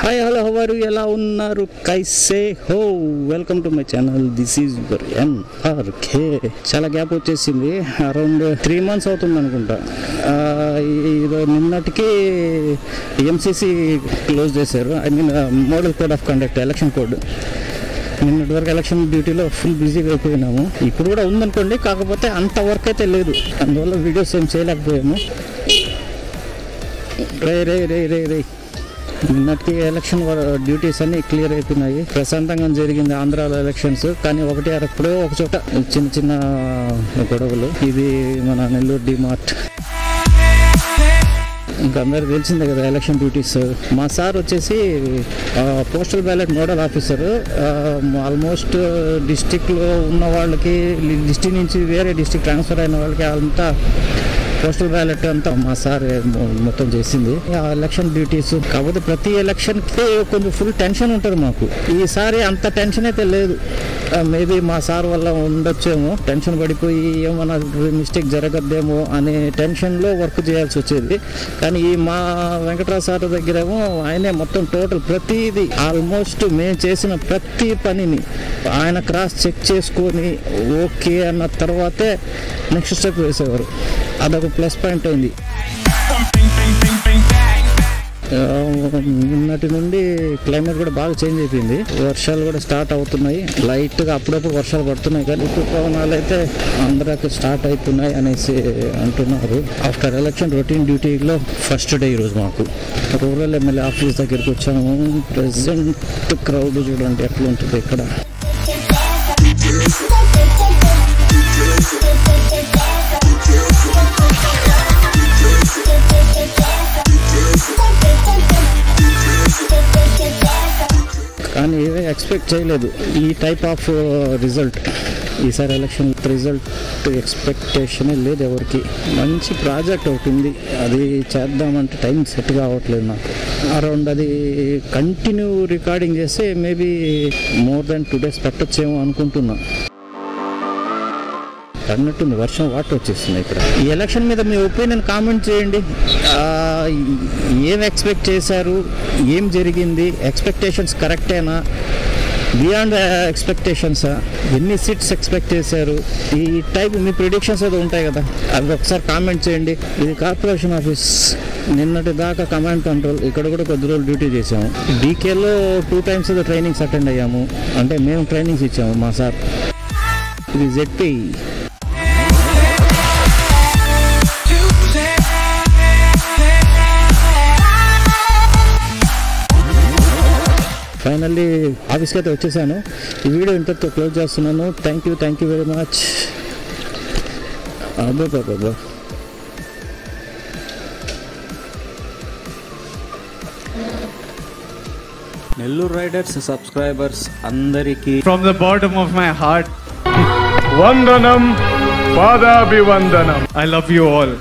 Hi hello hour ఎలా ఉన్నారు కైసే హో welcome to my channel this is your NRK. చాలా గ్యాప్ వచ్చేసింది, అరౌండ్ 3 months అవుతుంది అనుకుంటా. నిన్నటికి MCC క్లోజ్ చేశారు, I mean model code of conduct election code. నిన్నటి వరకు ఎలక్షన్ డ్యూటీలో ఫుల్ బిజీగా అయిపోయినాము. ఇప్పుడు కూడా ఉందనుకోండి, కాకపోతే అంత వర్క్ అయితే లేదు, అందువల్ల వీడియోస్ ఏం చేయలేకపోయాము. రే నిన్నటికి ఎలక్షన్ డ్యూటీస్ అన్ని క్లియర్ అయిపోయినాయి. ప్రశాంతంగా జరిగింది ఆంధ్రాలో ఎలక్షన్స్. కానీ ఒకటి ఎప్పుడో ఒక చోట చిన్న చిన్న గొడవలు. ఇది మన నెల్లూరు డిమార్ట్. ఇంకా అందరికి తెలిసిందే కదా ఎలక్షన్ డ్యూటీస్. మా సార్ వచ్చేసి postal ballot nodal officer. Almost డిస్టిక్లో ఉన్న వాళ్ళకి, డిస్టిక్ నుంచి వేరే డిస్టిక్ ట్రాన్స్ఫర్ అయిన వాళ్ళకి అంతా పోస్టల్ బ్యాలెట్ అంతా మా సార్ మొత్తం చేసింది. ఆ ఎలక్షన్ డ్యూటీస్ కాకపోతే ప్రతి ఎలక్షన్కి కొంచెం ఫుల్ టెన్షన్ ఉంటుంది మాకు. ఈసారి అంత టెన్షన్ అయితే లేదు. మేబీ మా సార్ వల్ల ఉండొచ్చేమో, టెన్షన్ పడిపోయి ఏమన్నా మిస్టేక్ జరగద్దేమో అనే టెన్షన్లో వర్క్ చేయాల్సి వచ్చేది. కానీ ఈ మా వెంకటరావు సార్ దగ్గర ఏమో ఆయనే మొత్తం టోటల్ ప్రతిదీ, ఆల్మోస్ట్ మేము చేసిన ప్రతి పనిని ఆయన క్రాస్ చెక్ చేసుకొని ఓకే అన్న తర్వాతే నెక్స్ట్ స్టెప్ వేసేవారు. అదొక ప్లస్ పాయింట్ అయింది. నిన్నటి నుండి క్లైమేట్ కూడా బాగా చేంజ్ అయిపోయింది. వర్షాలు కూడా స్టార్ట్ అవుతున్నాయి, లైట్గా అప్పుడప్పుడు వర్షాలు పడుతున్నాయి. కానీ ఋతుపవనాలు అయితే అందరికి స్టార్ట్ అవుతున్నాయి అనేసి అంటున్నారు. ఆఫ్టర్ ఎలక్షన్ రొటీన్ డ్యూటీలో ఫస్ట్ డే ఈరోజు మాకు. రూరల్ ఎమ్మెల్యే ఆఫీస్ దగ్గరికి వచ్చాము. ప్రెసెంట్ క్రౌడ్ చూడండి ఎట్లా ఉంటుంది ఇక్కడ. కానీ ఏవే ఎక్స్పెక్ట్ చేయలేదు ఈ టైప్ ఆఫ్ రిజల్ట్. ఈసారి ఎలక్షన్ రిజల్ట్ ఎక్స్పెక్టేషనే లేదు ఎవరికి. మంచి ప్రాజెక్ట్ ఒకటి ఉంది, అది చేద్దామంటే టైం సెట్ కావట్లేదు నాకు. అరౌండ్ అది కంటిన్యూ రికార్డింగ్ చేస్తే మేబీ మోర్ దెన్ 2 days పెట్టొచ్చేమో అనుకుంటున్నా. అన్నట్టుంది వర్షం వాటర్ వచ్చేస్తుంది ఇక్కడ. ఈ ఎలక్షన్ మీద మీ ఒపీనియన్ కామెంట్ చేయండి. ఏం ఎక్స్పెక్ట్ చేశారు, ఏం జరిగింది, ఎక్స్పెక్టేషన్స్ కరెక్టేనా, బియాండ్ ఎక్స్పెక్టేషన్సా, ఎన్ని సీట్స్ ఎక్స్పెక్ట్ చేశారు, ఈ టైప్ మీ ప్రిడిక్షన్స్ ఏదో ఉంటాయి కదా, అవి ఒకసారి కామెంట్ చేయండి. ఇది కార్పొరేషన్ ఆఫీస్. నిన్నటి దాకా కమాండ్ కంట్రోల్, ఇక్కడ కూడా కొద్ది రోజులు డ్యూటీ చేసాము. డీకేలో 2 times ఏదో ట్రైనింగ్స్ అటెండ్ అయ్యాము, అంటే మేము ట్రైనింగ్స్ ఇచ్చాము మా సార్. ఇది ZP. ఫైనల్లీ ఆఫీస్కి అయితే వచ్చేసాను. ఈ వీడియో ఇంతటితో క్లోజ్ చేస్తున్నాను. Thank you very much. అబ్బా నెల్లూరు రైడర్స్ సబ్స్క్రైబర్స్ అందరికీ from the bottom of my heart, Vandanam, Padabivandanam. I love you all.